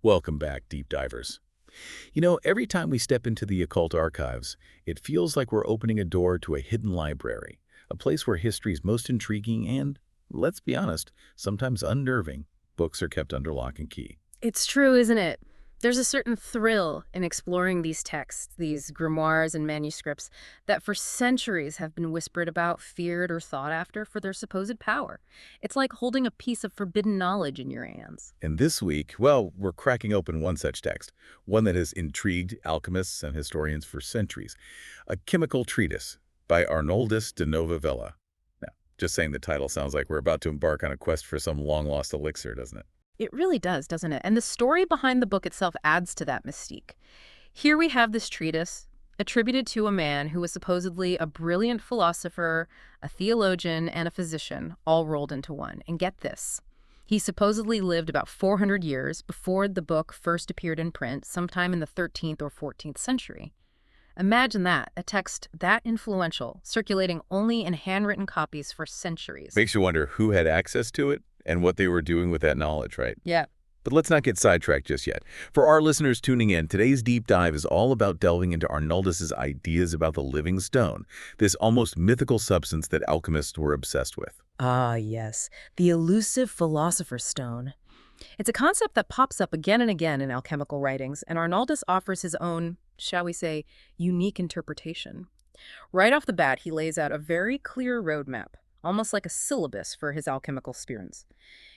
Welcome back, deep divers. You know, every time we step into the occult archives, it feels like we're opening a door to a hidden library, a place where history's most intriguing and, let's be honest, sometimes unnerving books are kept under lock and key. It's true, isn't it? There's a certain thrill in exploring these texts, these grimoires and manuscripts that for centuries have been whispered about, feared, or thought after for their supposed power. It's like holding a piece of forbidden knowledge in your hands. And this week, well, we're cracking open one such text, one that has intrigued alchemists and historians for centuries, A Chymicall Treatise by Arnoldus de Nova Villa. Now, just saying the title sounds like we're about to embark on a quest for some long-lost elixir, doesn't it? It really does, doesn't it? And the story behind the book itself adds to that mystique. Here we have this treatise attributed to a man who was supposedly a brilliant philosopher, a theologian, and a physician, all rolled into one. And get this. He supposedly lived about 400 years before the book first appeared in print, sometime in the 13th or 14th century. Imagine that, a text that influential, circulating only in handwritten copies for centuries. Makes you wonder who had access to it and what they were doing with that knowledge, right? Yeah. But let's not get sidetracked just yet. For our listeners tuning in, today's deep dive is all about delving into Arnoldus's ideas about the living stone, this almost mythical substance that alchemists were obsessed with. Ah, yes, the elusive philosopher's stone. It's a concept that pops up again and again in alchemical writings, and Arnoldus offers his own, shall we say, unique interpretation. Right off the bat, he lays out a very clear roadmap, almost like a syllabus for his alchemical students.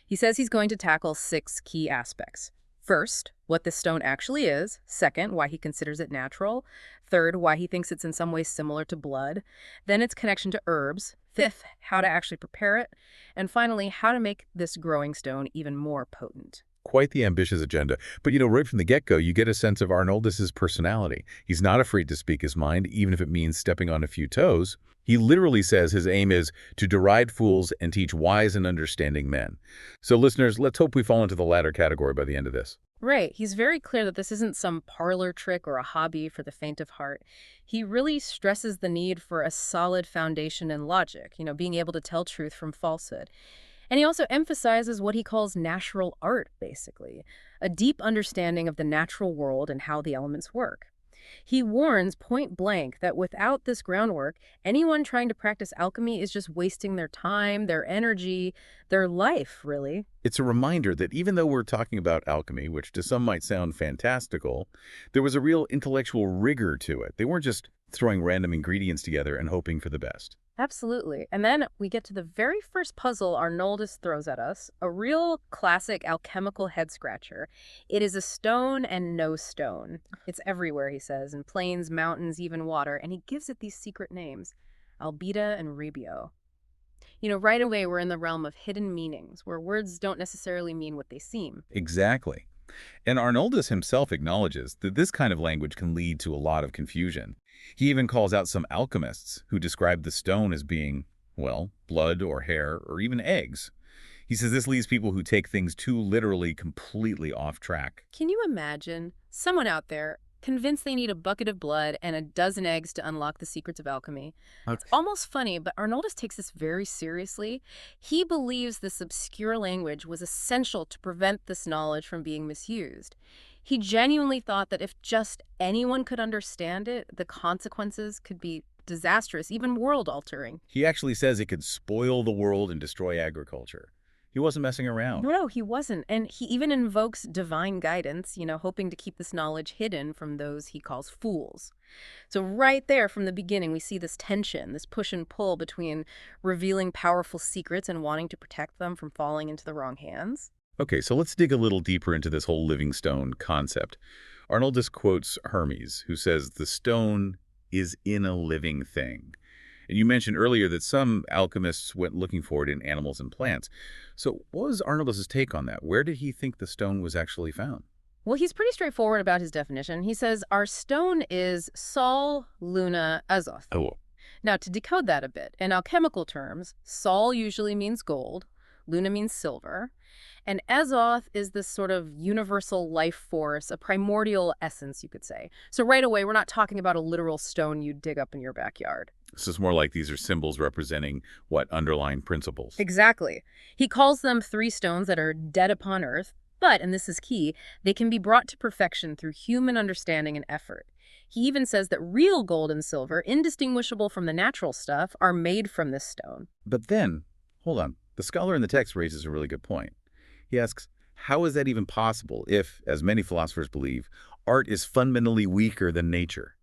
He says he's going to tackle 6 key aspects. First, what this stone actually is. Second, why he considers it natural. Third, why he thinks it's in some way similar to blood. Then its connection to herbs. Fifth, how to actually prepare it. And finally, how to make this growing stone even more potent. Quite the ambitious agenda. But, right from the get-go, you get a sense of Arnoldus's personality. He's not afraid to speak his mind, even if it means stepping on a few toes. He literally says his aim is to deride fools and teach wise and understanding men. So, listeners, let's hope we fall into the latter category by the end of this. Right. He's very clear that this isn't some parlor trick or a hobby for the faint of heart. He really stresses the need for a solid foundation in logic, being able to tell truth from falsehood. And he also emphasizes what he calls natural art, basically, a deep understanding of the natural world and how the elements work. He warns point blank that without this groundwork, anyone trying to practice alchemy is just wasting their time, their energy, their life, really. It's a reminder that even though we're talking about alchemy, which to some might sound fantastical, there was a real intellectual rigor to it. They weren't just throwing random ingredients together and hoping for the best. Absolutely. And then we get to the very first puzzle Arnoldus throws at us, a real classic alchemical head-scratcher. It is a stone and no stone. It's everywhere, he says, in plains, mountains, even water, and he gives it these secret names, Albida and Rebio. Right away we're in the realm of hidden meanings, where words don't necessarily mean what they seem. Exactly. And Arnoldus himself acknowledges that this kind of language can lead to a lot of confusion. He even calls out some alchemists who describe the stone as being, well, blood or hair or even eggs. He says this leaves people who take things too literally completely off track. Can you imagine someone out there convinced they need a bucket of blood and a dozen eggs to unlock the secrets of alchemy? It's almost funny, but Arnoldus takes this very seriously. He believes this obscure language was essential to prevent this knowledge from being misused. He genuinely thought that if just anyone could understand it, the consequences could be disastrous, even world-altering. He actually says it could spoil the world and destroy agriculture. He wasn't messing around. No, he wasn't. And he even invokes divine guidance, hoping to keep this knowledge hidden from those he calls fools. So right there from the beginning, we see this tension, this push and pull between revealing powerful secrets and wanting to protect them from falling into the wrong hands. Okay, so let's dig a little deeper into this whole living stone concept. Arnoldus quotes Hermes, who says the stone is in a living thing. And you mentioned earlier that some alchemists went looking for it in animals and plants. So what was Arnoldus's take on that? Where did he think the stone was actually found? Well, he's pretty straightforward about his definition. He says, our stone is Sol, Luna, Azoth. Oh. Now, to decode that a bit, in alchemical terms, Sol usually means gold, Luna means silver, and Azoth is this sort of universal life force, a primordial essence, you could say. So right away, we're not talking about a literal stone you dig up in your backyard. This is more like these are symbols representing what underlying principles. Exactly. He calls them 3 stones that are dead upon earth, But, and this is key, they can be brought to perfection through human understanding and effort. He even says that real gold and silver, indistinguishable from the natural stuff, are made from this stone. But then, hold on, the scholar in the text raises a really good point. He asks, how is that even possible if, as many philosophers believe, art is fundamentally weaker than nature?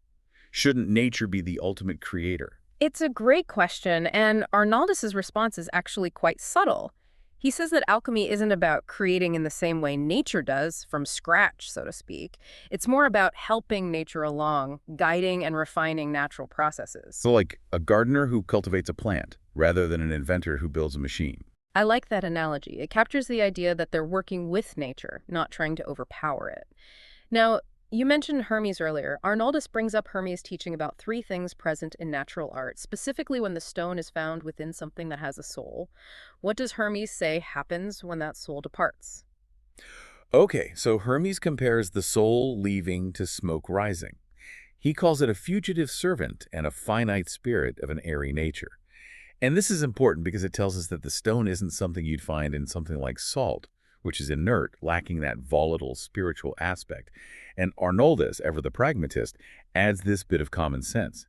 Shouldn't nature be the ultimate creator? It's a great question, and Arnoldus's response is actually quite subtle. He says that alchemy isn't about creating in the same way nature does, from scratch, so to speak. It's more about helping nature along, guiding and refining natural processes. So like a gardener who cultivates a plant, rather than an inventor who builds a machine. I like that analogy. It captures the idea that they're working with nature, not trying to overpower it. Now, you mentioned Hermes earlier. Arnoldus brings up Hermes' teaching about three things present in natural art, specifically when the stone is found within something that has a soul. What does Hermes say happens when that soul departs? Okay, so Hermes compares the soul leaving to smoke rising. He calls it a fugitive servant and a finite spirit of an airy nature. And this is important because it tells us that the stone isn't something you'd find in something like salt, which is inert, lacking that volatile spiritual aspect. And Arnoldus, ever the pragmatist, adds this bit of common sense.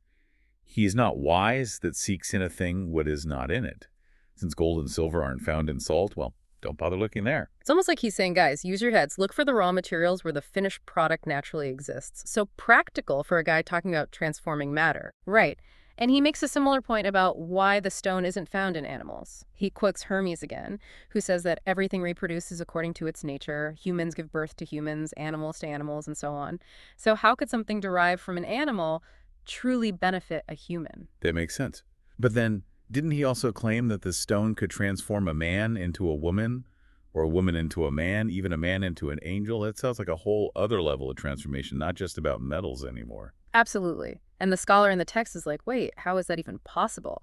He is not wise that seeks in a thing what is not in it. Since gold and silver aren't found in salt, well, don't bother looking there. It's almost like he's saying, guys, use your heads. Look for the raw materials where the finished product naturally exists. So practical for a guy talking about transforming matter. Right. And he makes a similar point about why the stone isn't found in animals. He quotes Hermes again, who says that everything reproduces according to its nature. Humans give birth to humans, animals to animals, and so on. So how could something derived from an animal truly benefit a human? That makes sense. But then, didn't he also claim that the stone could transform a man into a woman, or a woman into a man, even a man into an angel? That sounds like a whole other level of transformation, not just about metals anymore. Absolutely. And the scholar in the text is like, wait, how is that even possible?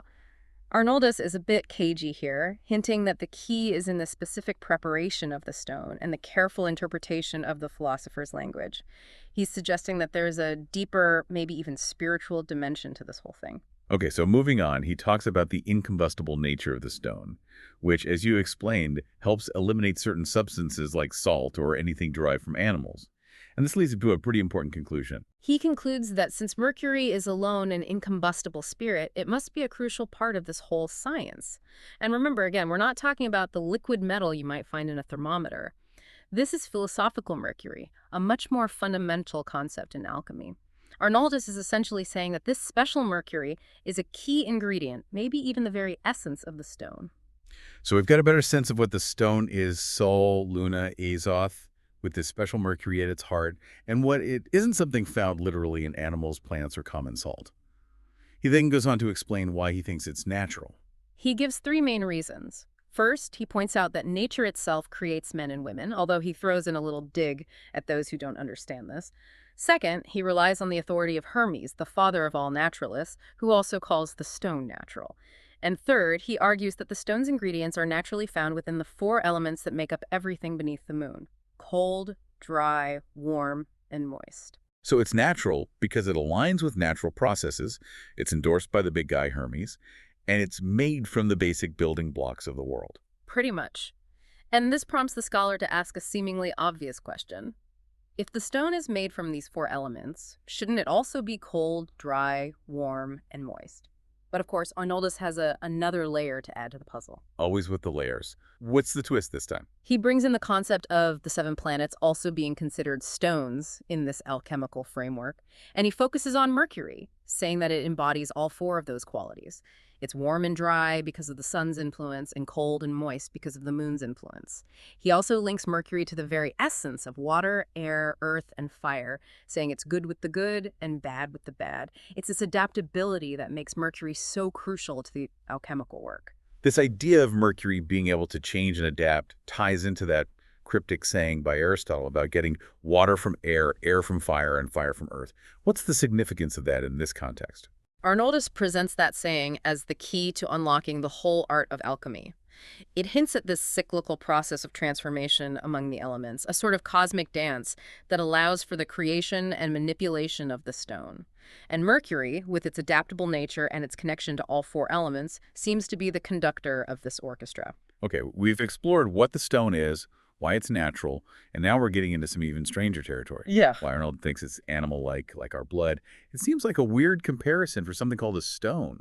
Arnoldus is a bit cagey here, hinting that the key is in the specific preparation of the stone and the careful interpretation of the philosopher's language. He's suggesting that there's a deeper, maybe even spiritual dimension to this whole thing. Okay, so moving on, he talks about the incombustible nature of the stone, which, as you explained, helps eliminate certain substances like salt or anything derived from animals. And this leads to a pretty important conclusion. He concludes that since mercury is alone an incombustible spirit, it must be a crucial part of this whole science. And remember, again, we're not talking about the liquid metal you might find in a thermometer. This is philosophical mercury, a much more fundamental concept in alchemy. Arnoldus is essentially saying that this special mercury is a key ingredient, maybe even the very essence of the stone. So we've got a better sense of what the stone is, Sol, Luna, Azoth, with this special mercury at its heart, and what it isn't something found literally in animals, plants, or common salt. He then goes on to explain why he thinks it's natural. He gives three main reasons. First, he points out that nature itself creates men and women, although he throws in a little dig at those who don't understand this. Second, he relies on the authority of Hermes, the father of all naturalists, who also calls the stone natural. And third, he argues that the stone's ingredients are naturally found within the four elements that make up everything beneath the moon: cold, dry, warm, and moist. So it's natural because it aligns with natural processes, it's endorsed by the big guy Hermes, and it's made from the basic building blocks of the world. Pretty much. And this prompts the scholar to ask a seemingly obvious question. If the stone is made from these four elements, shouldn't it also be cold, dry, warm, and moist? But of course, Arnoldus has another layer to add to the puzzle. Always with the layers. What's the twist this time? He brings in the concept of the seven planets also being considered stones in this alchemical framework, and he focuses on Mercury, saying that it embodies all four of those qualities. It's warm and dry because of the sun's influence, and cold and moist because of the moon's influence. He also links Mercury to the very essence of water, air, earth, and fire, saying it's good with the good and bad with the bad. It's this adaptability that makes Mercury so crucial to the alchemical work. This idea of Mercury being able to change and adapt ties into that cryptic saying by Aristotle about getting water from air, air from fire, and fire from earth. What's the significance of that in this context? Arnoldus presents that saying as the key to unlocking the whole art of alchemy. It hints at this cyclical process of transformation among the elements, a sort of cosmic dance that allows for the creation and manipulation of the stone. And Mercury, with its adaptable nature and its connection to all four elements, seems to be the conductor of this orchestra. Okay, we've explored what the stone is, why it's natural, and now we're getting into some even stranger territory. Yeah. Why Arnold thinks it's animal-like, like our blood. It seems like a weird comparison for something called a stone.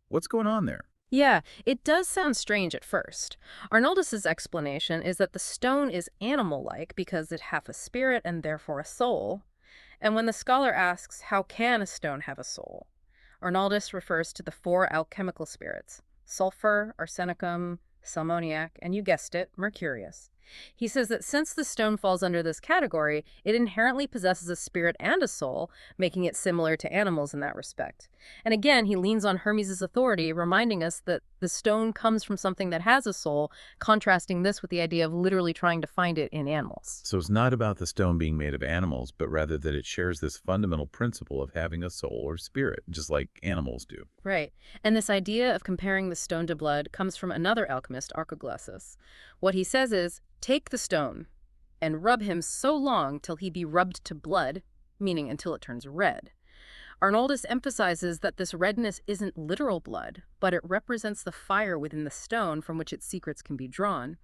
What's going on there? Yeah, it does sound strange at first. Arnoldus's explanation is that the stone is animal-like because it hath a spirit and therefore a soul. And when the scholar asks, how can a stone have a soul? Arnoldus refers to the four alchemical spirits: sulfur, arsenicum, salmoniac, and you guessed it, mercurius. He says that since the stone falls under this category, it inherently possesses a spirit and a soul, making it similar to animals in that respect. And again, he leans on Hermes' authority, reminding us that the stone comes from something that has a soul, contrasting this with the idea of literally trying to find it in animals. So it's not about the stone being made of animals, but rather that it shares this fundamental principle of having a soul or spirit, just like animals do. Right. And this idea of comparing the stone to blood comes from another alchemist, Archeglasus. What he says is, take the stone and rub him so long till he be rubbed to blood, meaning until it turns red. Arnoldus emphasizes that this redness isn't literal blood, but it represents the fire within the stone from which its secrets can be drawn.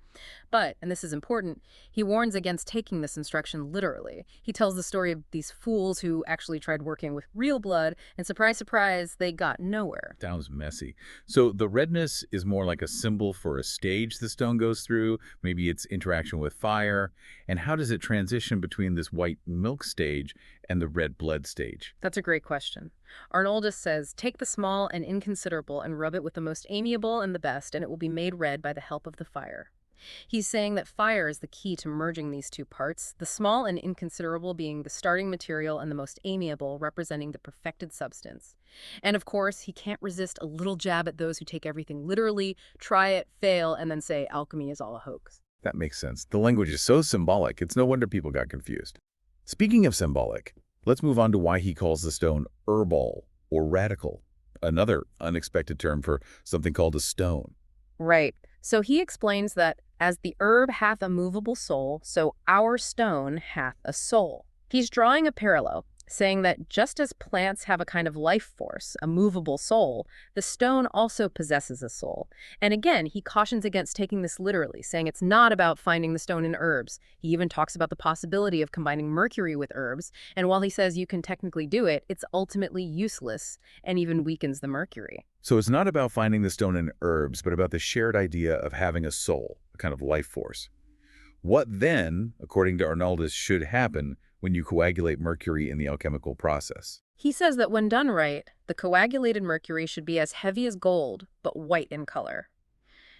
But, and this is important, he warns against taking this instruction literally. He tells the story of these fools who actually tried working with real blood, and surprise, surprise, they got nowhere. Sounds messy. So the redness is more like a symbol for a stage the stone goes through, maybe its interaction with fire. And how does it transition between this white milk stage and the red blood stage? That's a great question. Arnoldus says, take the small and inconsiderable and rub it with the most amiable and the best, and it will be made red by the help of the fire. He's saying that fire is the key to merging these two parts, the small and inconsiderable being the starting material and the most amiable representing the perfected substance. And of course, he can't resist a little jab at those who take everything literally, try it, fail, and then say alchemy is all a hoax. That makes sense. The language is so symbolic, it's no wonder people got confused. Speaking of symbolic, let's move on to why he calls the stone herbal or radical, another unexpected term for something called a stone. Right. So he explains that as the herb hath a movable soul, so our stone hath a soul. He's drawing a parallel, saying that just as plants have a kind of life force, a movable soul, the stone also possesses a soul. And again, he cautions against taking this literally, saying it's not about finding the stone in herbs. He even talks about the possibility of combining mercury with herbs, and while he says you can technically do it, it's ultimately useless and even weakens the mercury. So it's not about finding the stone in herbs, but about the shared idea of having a soul, a kind of life force. What then, according to Arnoldus, should happen when you coagulate mercury in the alchemical process? He says that when done right, the coagulated mercury should be as heavy as gold, but white in color.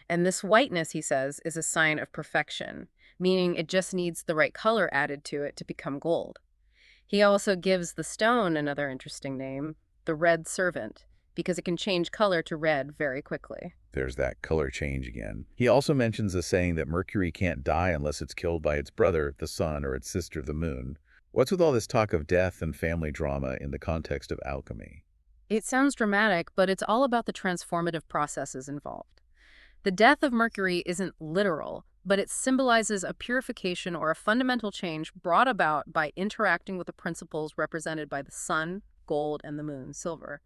And this whiteness, he says, is a sign of perfection, meaning it just needs the right color added to it to become gold. He also gives the stone another interesting name, the red servant, because it can change color to red very quickly. There's that color change again. He also mentions the saying that mercury can't die unless it's killed by its brother, the sun, or its sister, the moon. What's with all this talk of death and family drama in the context of alchemy? It sounds dramatic, but it's all about the transformative processes involved. The death of Mercury isn't literal, but it symbolizes a purification or a fundamental change brought about by interacting with the principles represented by the sun, gold, and the moon, silver.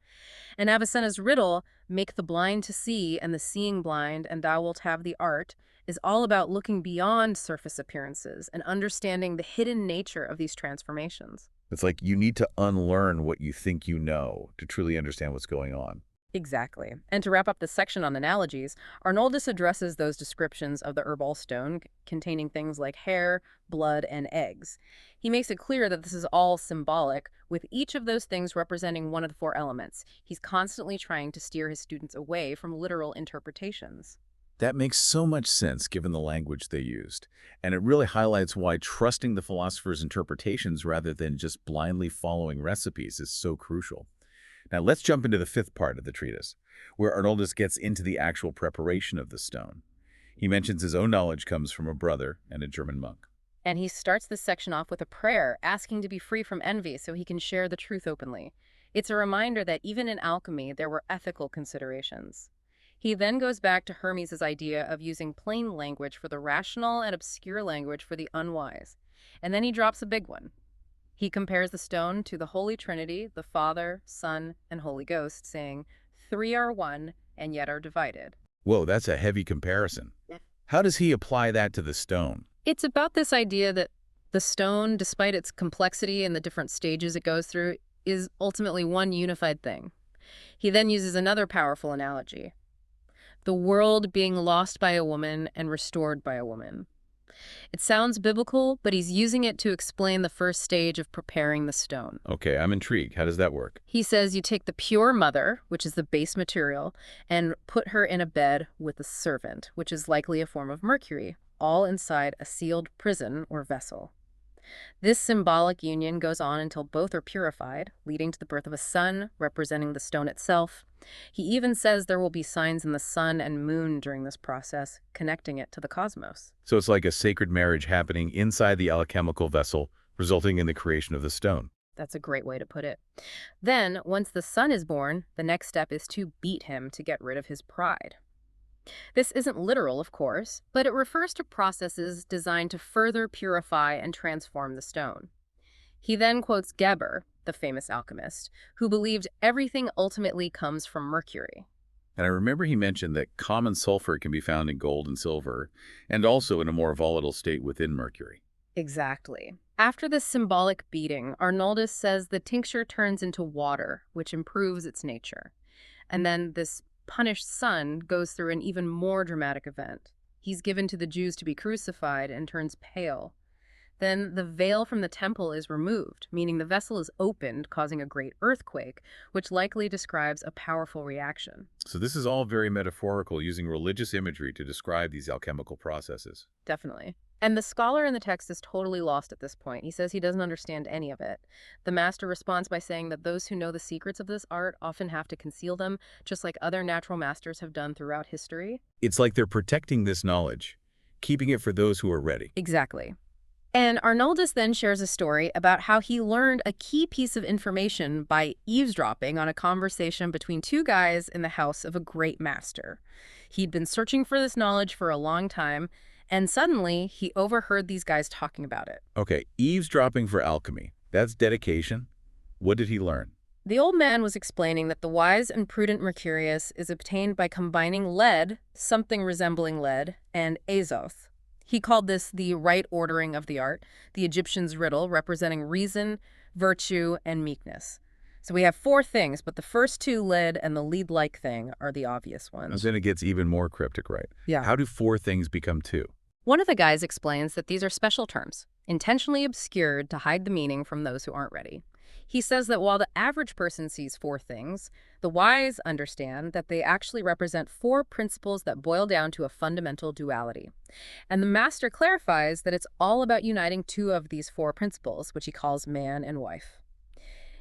And Avicenna's riddle, make the blind to see and the seeing blind, and thou wilt have the art, is all about looking beyond surface appearances and understanding the hidden nature of these transformations. It's like you need to unlearn what you think you know to truly understand what's going on. Exactly. And to wrap up this section on analogies, Arnoldus addresses those descriptions of the herbal stone containing things like hair, blood, and eggs. He makes it clear that this is all symbolic, with each of those things representing one of the four elements. He's constantly trying to steer his students away from literal interpretations. That makes so much sense given the language they used, and it really highlights why trusting the philosopher's interpretations rather than just blindly following recipes is so crucial. Now let's jump into the fifth part of the treatise, where Arnoldus gets into the actual preparation of the stone. He mentions his own knowledge comes from a brother and a German monk. And he starts this section off with a prayer, asking to be free from envy so he can share the truth openly. It's a reminder that even in alchemy, there were ethical considerations. He then goes back to Hermes' idea of using plain language for the rational and obscure language for the unwise. And then he drops a big one. He compares the stone to the Holy Trinity, the Father, Son, and Holy Ghost, saying, "Three are one, and yet are divided." Whoa, that's a heavy comparison. How does he apply that to the stone? It's about this idea that the stone, despite its complexity and the different stages it goes through, is ultimately one unified thing. He then uses another powerful analogy: the world being lost by a woman and restored by a woman. It sounds biblical, but he's using it to explain the first stage of preparing the stone. Okay, I'm intrigued. How does that work? He says you take the pure mother, which is the base material, and put her in a bed with a servant, which is likely a form of mercury, all inside a sealed prison or vessel. This symbolic union goes on until both are purified, leading to the birth of a son, representing the stone itself. He even says there will be signs in the sun and moon during this process, connecting it to the cosmos. So it's like a sacred marriage happening inside the alchemical vessel, resulting in the creation of the stone. That's a great way to put it. Then, once the son is born, the next step is to beat him to get rid of his pride. This isn't literal, of course, but it refers to processes designed to further purify and transform the stone. He then quotes Geber, the famous alchemist, who believed everything ultimately comes from mercury. And I remember he mentioned that common sulfur can be found in gold and silver, and also in a more volatile state within mercury. Exactly. After this symbolic beating, Arnoldus says the tincture turns into water, which improves its nature. And then this punished son goes through an even more dramatic event. He's given to the Jews to be crucified and turns pale. Then the veil from the temple is removed, meaning the vessel is opened, causing a great earthquake, which likely describes a powerful reaction. So this is all very metaphorical, using religious imagery to describe these alchemical processes. Definitely. And the scholar in the text is totally lost at this point. He says he doesn't understand any of it. The master responds by saying that those who know the secrets of this art often have to conceal them, just like other natural masters have done throughout history. It's like they're protecting this knowledge, keeping it for those who are ready. Exactly. And Arnoldus then shares a story about how he learned a key piece of information by eavesdropping on a conversation between two guys in the house of a great master. He'd been searching for this knowledge for a long time, and suddenly he overheard these guys talking about it. Okay, eavesdropping for alchemy. That's dedication. What did he learn? The old man was explaining that the wise and prudent Mercurius is obtained by combining lead, something resembling lead, and azoth. He called this the right ordering of the art, the Egyptian's riddle representing reason, virtue, and meekness. So we have four things, but the first two, lead and the lead-like thing, are the obvious ones. And then it gets even more cryptic, right? Yeah. How do four things become two? One of the guys explains that these are special terms, intentionally obscured to hide the meaning from those who aren't ready. He says that while the average person sees four things, the wise understand that they actually represent four principles that boil down to a fundamental duality. And the master clarifies that it's all about uniting two of these four principles, which he calls man and wife.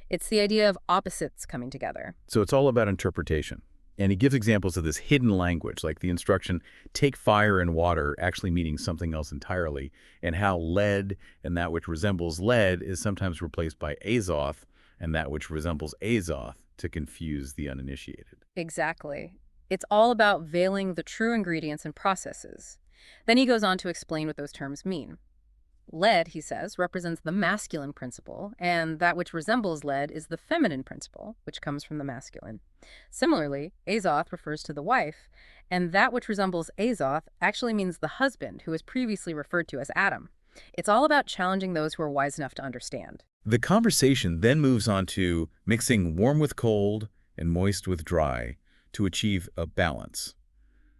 It's the idea of opposites coming together. So it's all about interpretation. And he gives examples of this hidden language, like the instruction, take fire and water, actually meaning something else entirely, and how lead and that which resembles lead is sometimes replaced by azoth, and that which resembles azoth to confuse the uninitiated. Exactly. It's all about veiling the true ingredients and processes. Then he goes on to explain what those terms mean. Lead, he says, represents the masculine principle, and that which resembles lead is the feminine principle, which comes from the masculine. Similarly, azoth refers to the wife, and that which resembles azoth actually means the husband, who was previously referred to as Adam. It's all about challenging those who are wise enough to understand. The conversation then moves on to mixing warm with cold and moist with dry to achieve a balance.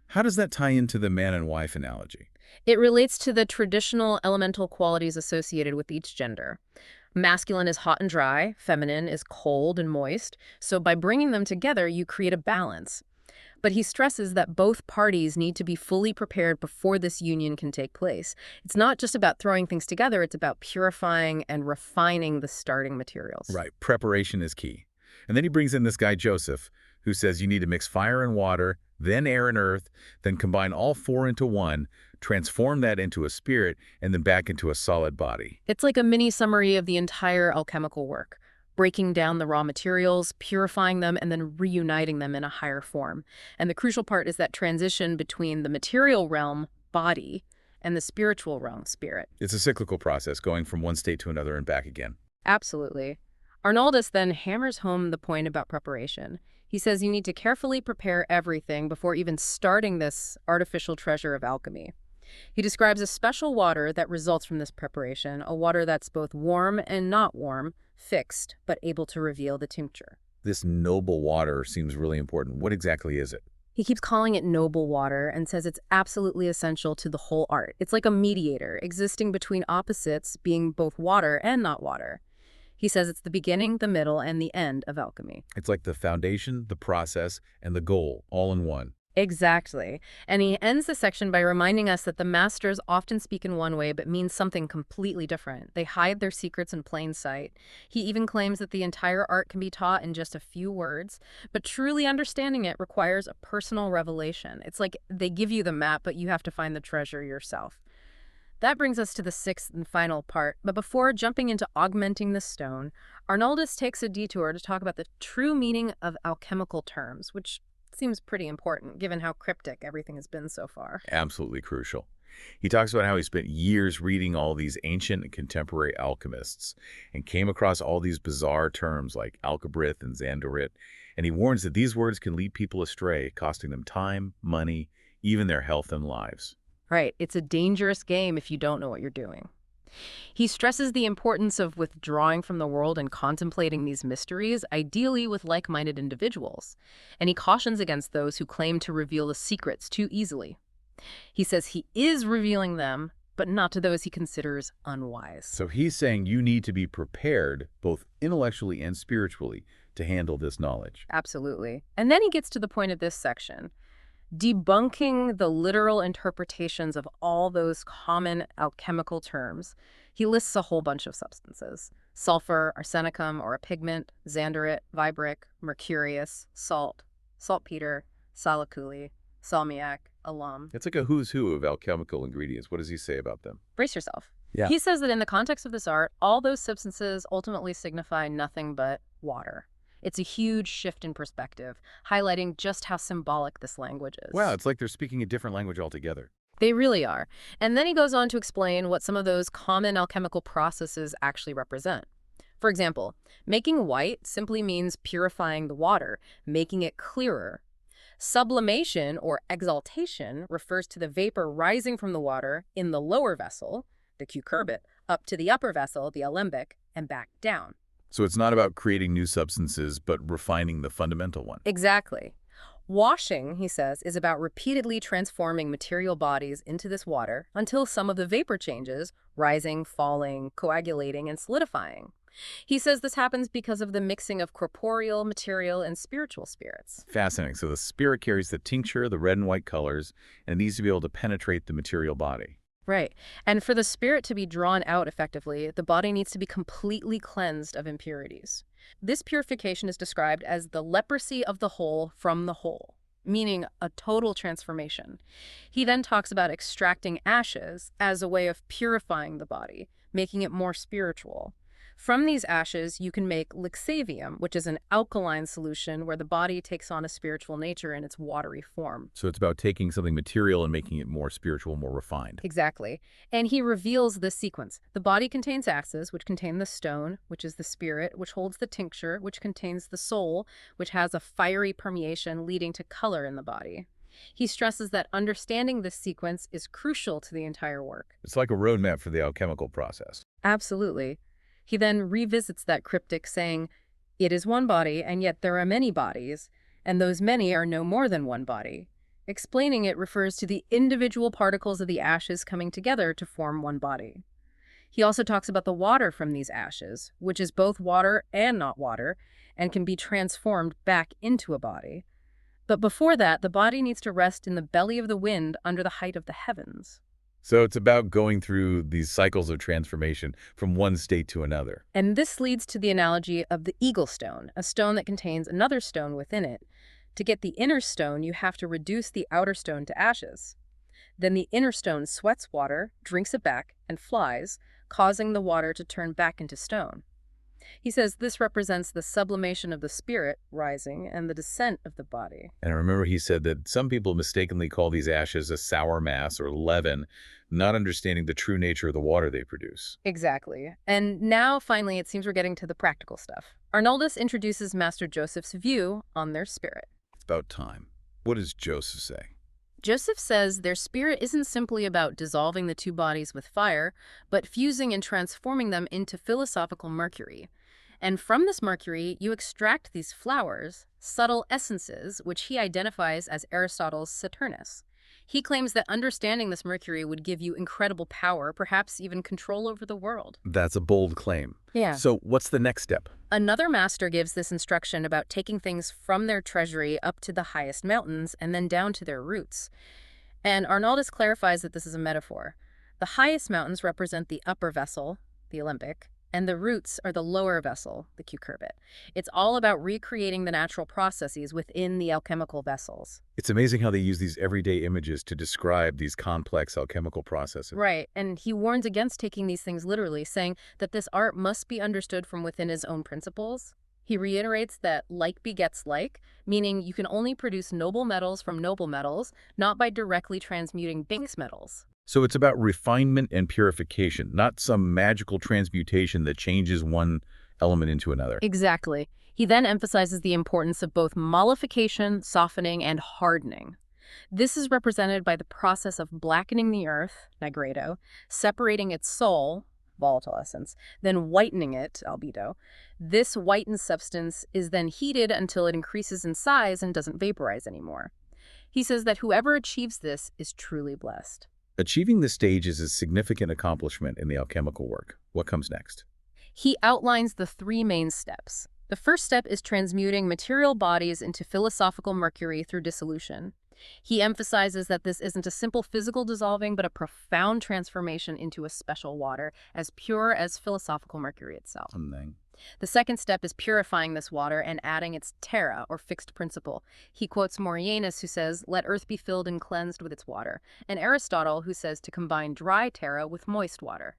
How does that tie into the man and wife analogy? It relates to the traditional elemental qualities associated with each gender. Masculine is hot and dry, feminine is cold and moist, so by bringing them together, you create a balance. But he stresses that both parties need to be fully prepared before this union can take place. It's not just about throwing things together, it's about purifying and refining the starting materials. Right, preparation is key. And then he brings in this guy, Joseph, who says you need to mix fire and water, then air and earth, then combine all four into one, transform that into a spirit, and then back into a solid body. It's like a mini summary of the entire alchemical work, breaking down the raw materials, purifying them, and then reuniting them in a higher form. And the crucial part is that transition between the material realm, body, and the spiritual realm, spirit. It's a cyclical process, going from one state to another and back again. Absolutely. Arnoldus then hammers home the point about preparation. He says you need to carefully prepare everything before even starting this artificial treasure of alchemy. He describes a special water that results from this preparation, a water that's both warm and not warm, fixed, but able to reveal the tincture. This noble water seems really important. What exactly is it? He keeps calling it noble water and says it's absolutely essential to the whole art. It's like a mediator, existing between opposites, being both water and not water. He says it's the beginning, the middle, and the end of alchemy. It's like the foundation, the process, and the goal, all in one. Exactly. And he ends the section by reminding us that the masters often speak in one way but mean something completely different. They hide their secrets in plain sight. He even claims that the entire art can be taught in just a few words, but truly understanding it requires a personal revelation. It's like they give you the map, but you have to find the treasure yourself. That brings us to the sixth and final part, but before jumping into augmenting the stone, Arnoldus takes a detour to talk about the true meaning of alchemical terms, which seems pretty important, given how cryptic everything has been so far. Absolutely crucial. He talks about how he spent years reading all these ancient and contemporary alchemists and came across all these bizarre terms like alkebrith and zandorit, and he warns that these words can lead people astray, costing them time, money, even their health and lives. Right, it's a dangerous game if you don't know what you're doing. He stresses the importance of withdrawing from the world and contemplating these mysteries, ideally with like-minded individuals. And he cautions against those who claim to reveal the secrets too easily. He says he is revealing them, but not to those he considers unwise. So he's saying you need to be prepared, both intellectually and spiritually, to handle this knowledge. Absolutely. And then he gets to the point of this section, debunking the literal interpretations of all those common alchemical terms. He lists a whole bunch of substances: sulfur, arsenicum or a pigment, zandorit, vibric, mercurius, salt, saltpeter, saliculi, salmiac, alum. It's like a who's who of alchemical ingredients. What does he say about them? Brace yourself. Yeah. He says that in the context of this art, all those substances ultimately signify nothing but water. It's a huge shift in perspective, highlighting just how symbolic this language is. Wow, it's like they're speaking a different language altogether. They really are. And then he goes on to explain what some of those common alchemical processes actually represent. For example, making white simply means purifying the water, making it clearer. Sublimation, or exaltation, refers to the vapor rising from the water in the lower vessel, the cucurbit, up to the upper vessel, the alembic, and back down. So it's not about creating new substances, but refining the fundamental one. Exactly. Washing, he says, is about repeatedly transforming material bodies into this water until some of the vapor changes, rising, falling, coagulating, and solidifying. He says this happens because of the mixing of corporeal, material, and spiritual spirits. Fascinating. So the spirit carries the tincture, the red and white colors, and it needs to be able to penetrate the material body. Right. And for the spirit to be drawn out effectively, the body needs to be completely cleansed of impurities. This purification is described as the leprosy of the whole from the whole, meaning a total transformation. He then talks about extracting ashes as a way of purifying the body, making it more spiritual. From these ashes, you can make lixavium, which is an alkaline solution where the body takes on a spiritual nature in its watery form. So it's about taking something material and making it more spiritual, more refined. Exactly. And he reveals this sequence. The body contains axes, which contain the stone, which is the spirit, which holds the tincture, which contains the soul, which has a fiery permeation leading to color in the body. He stresses that understanding this sequence is crucial to the entire work. It's like a roadmap for the alchemical process. Absolutely. He then revisits that cryptic, saying, "It is one body, and yet there are many bodies, and those many are no more than one body." Explaining it refers to the individual particles of the ashes coming together to form one body. He also talks about the water from these ashes, which is both water and not water, and can be transformed back into a body. But before that, the body needs to rest in the belly of the wind under the height of the heavens. So it's about going through these cycles of transformation from one state to another. And this leads to the analogy of the eagle stone, a stone that contains another stone within it. To get the inner stone, you have to reduce the outer stone to ashes. Then the inner stone sweats water, drinks it back, and flies, causing the water to turn back into stone. He says this represents the sublimation of the spirit, rising, and the descent of the body. And I remember he said that some people mistakenly call these ashes a sour mass or leaven, not understanding the true nature of the water they produce. Exactly. And now, finally, it seems we're getting to the practical stuff. Arnoldus introduces Master Joseph's view on their spirit. It's about time. What does Joseph say? Joseph says their spirit isn't simply about dissolving the two bodies with fire, but fusing and transforming them into philosophical mercury. And from this mercury, you extract these flowers, subtle essences, which he identifies as Aristotle's Saturnus. He claims that understanding this mercury would give you incredible power, perhaps even control over the world. That's a bold claim. Yeah. So what's the next step? Another master gives this instruction about taking things from their treasury up to the highest mountains and then down to their roots. And Arnoldus clarifies that this is a metaphor. The highest mountains represent the upper vessel, the alembic, and the roots are the lower vessel, the cucurbit. It's all about recreating the natural processes within the alchemical vessels. It's amazing how they use these everyday images to describe these complex alchemical processes. Right, and he warns against taking these things literally, saying that this art must be understood from within his own principles. He reiterates that like begets like, meaning you can only produce noble metals from noble metals, not by directly transmuting base metals. So it's about refinement and purification, not some magical transmutation that changes one element into another. Exactly. He then emphasizes the importance of both mollification, softening, and hardening. This is represented by the process of blackening the earth, nigredo, separating its soul, volatile essence, then whitening it, albedo. This whitened substance is then heated until it increases in size and doesn't vaporize anymore. He says that whoever achieves this is truly blessed. Achieving this stage is a significant accomplishment in the alchemical work. What comes next? He outlines the three main steps. The first step is transmuting material bodies into philosophical mercury through dissolution. He emphasizes that this isn't a simple physical dissolving, but a profound transformation into a special water, as pure as philosophical mercury itself. The second step is purifying this water and adding its terra, or fixed principle. He quotes Morianus, who says, "Let earth be filled and cleansed with its water," and Aristotle, who says to combine dry terra with moist water.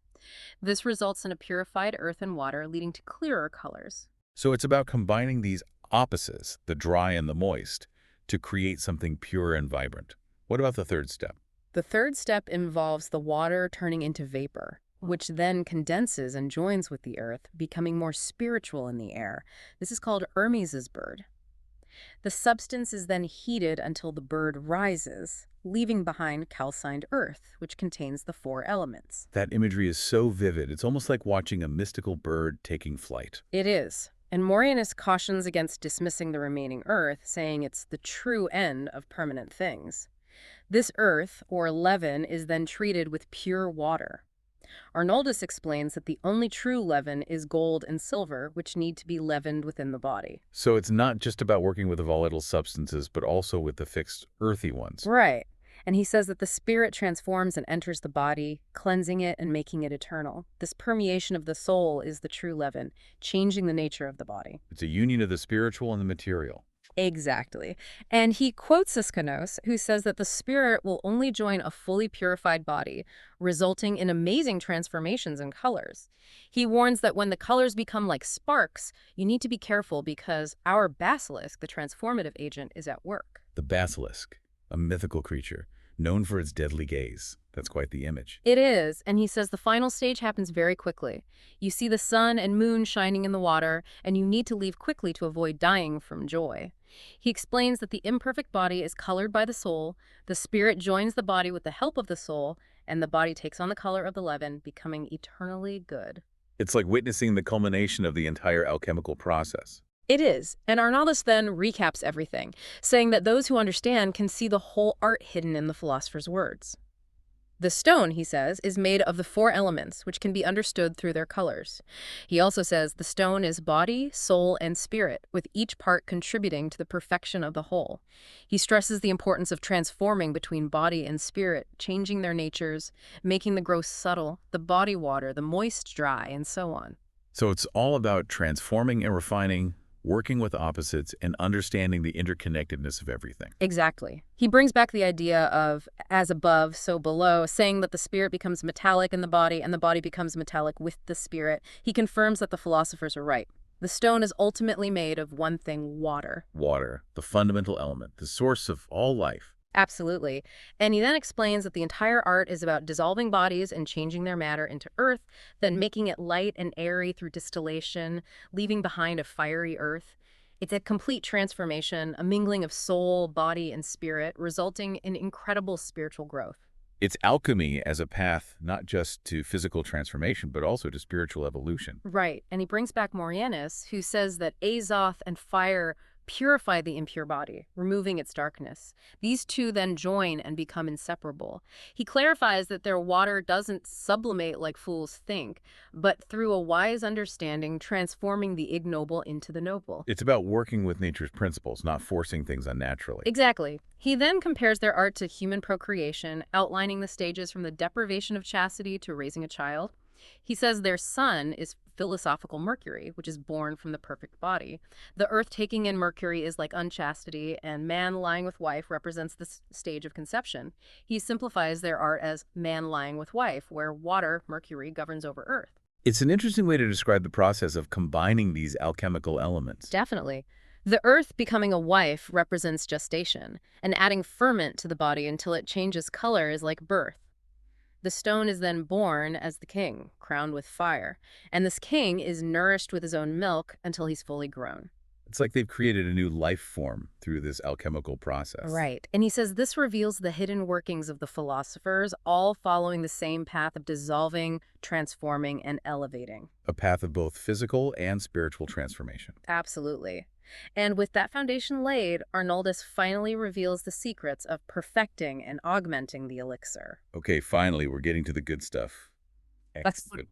This results in a purified earth and water, leading to clearer colors. So it's about combining these opposites, the dry and the moist, to create something pure and vibrant. What about the third step? The third step involves the water turning into vapor, which then condenses and joins with the earth, becoming more spiritual in the air. This is called Hermes's bird. The substance is then heated until the bird rises, leaving behind calcined earth, which contains the four elements. That imagery is so vivid, it's almost like watching a mystical bird taking flight. It is. And Morianus cautions against dismissing the remaining earth, saying it's the true end of permanent things. This earth, or leaven, is then treated with pure water. Arnoldus explains that the only true leaven is gold and silver, which need to be leavened within the body. So it's not just about working with the volatile substances, but also with the fixed earthy ones. Right. And he says that the spirit transforms and enters the body, cleansing it and making it eternal. This permeation of the soul is the true leaven, changing the nature of the body. It's a union of the spiritual and the material. Exactly. And he quotes Iskanos, who says that the spirit will only join a fully purified body, resulting in amazing transformations in colors. He warns that when the colors become like sparks, you need to be careful because our basilisk, the transformative agent, is at work. The basilisk, a mythical creature, known for its deadly gaze. That's quite the image. It is, and he says the final stage happens very quickly. You see the sun and moon shining in the water, and you need to leave quickly to avoid dying from joy. He explains that the imperfect body is colored by the soul, the spirit joins the body with the help of the soul, and the body takes on the color of the leaven, becoming eternally good. It's like witnessing the culmination of the entire alchemical process. It is, and Arnoldus then recaps everything, saying that those who understand can see the whole art hidden in the philosopher's words. The stone, he says, is made of the four elements, which can be understood through their colors. He also says the stone is body, soul, and spirit, with each part contributing to the perfection of the whole. He stresses the importance of transforming between body and spirit, changing their natures, making the gross subtle, the body water, the moist dry, and so on. So it's all about transforming and refining, working with opposites, and understanding the interconnectedness of everything. Exactly. He brings back the idea of as above, so below, saying that the spirit becomes metallic in the body and the body becomes metallic with the spirit. He confirms that the philosophers are right. The stone is ultimately made of one thing, water. Water, the fundamental element, the source of all life. Absolutely. And he then explains that the entire art is about dissolving bodies and changing their matter into earth, then making it light and airy through distillation, leaving behind a fiery earth. It's a complete transformation, a mingling of soul, body, and spirit, resulting in incredible spiritual growth. It's alchemy as a path not just to physical transformation, but also to spiritual evolution. Right, and he brings back Morianus, who says that azoth and fire purify the impure body, removing its darkness. These two then join and become inseparable. He clarifies that their water doesn't sublimate like fools think, but through a wise understanding, transforming the ignoble into the noble. It's about working with nature's principles, not forcing things unnaturally. Exactly. He then compares their art to human procreation, outlining the stages from the deprivation of chastity to raising a child. He says their sun is philosophical Mercury, which is born from the perfect body. The earth taking in Mercury is like unchastity, and man lying with wife represents this stage of conception. He simplifies their art as man lying with wife, where water, Mercury, governs over earth. It's an interesting way to describe the process of combining these alchemical elements. Definitely. The earth becoming a wife represents gestation, and adding ferment to the body until it changes color is like birth. The stone is then born as the king, crowned with fire, and this king is nourished with his own milk until he's fully grown. It's like they've created a new life form through this alchemical process. Right. And he says this reveals the hidden workings of the philosophers, all following the same path of dissolving, transforming, and elevating. A path of both physical and spiritual transformation. Absolutely. And with that foundation laid, Arnoldus finally reveals the secrets of perfecting and augmenting the elixir. Okay, finally, we're getting to the good stuff. Let's Excellent.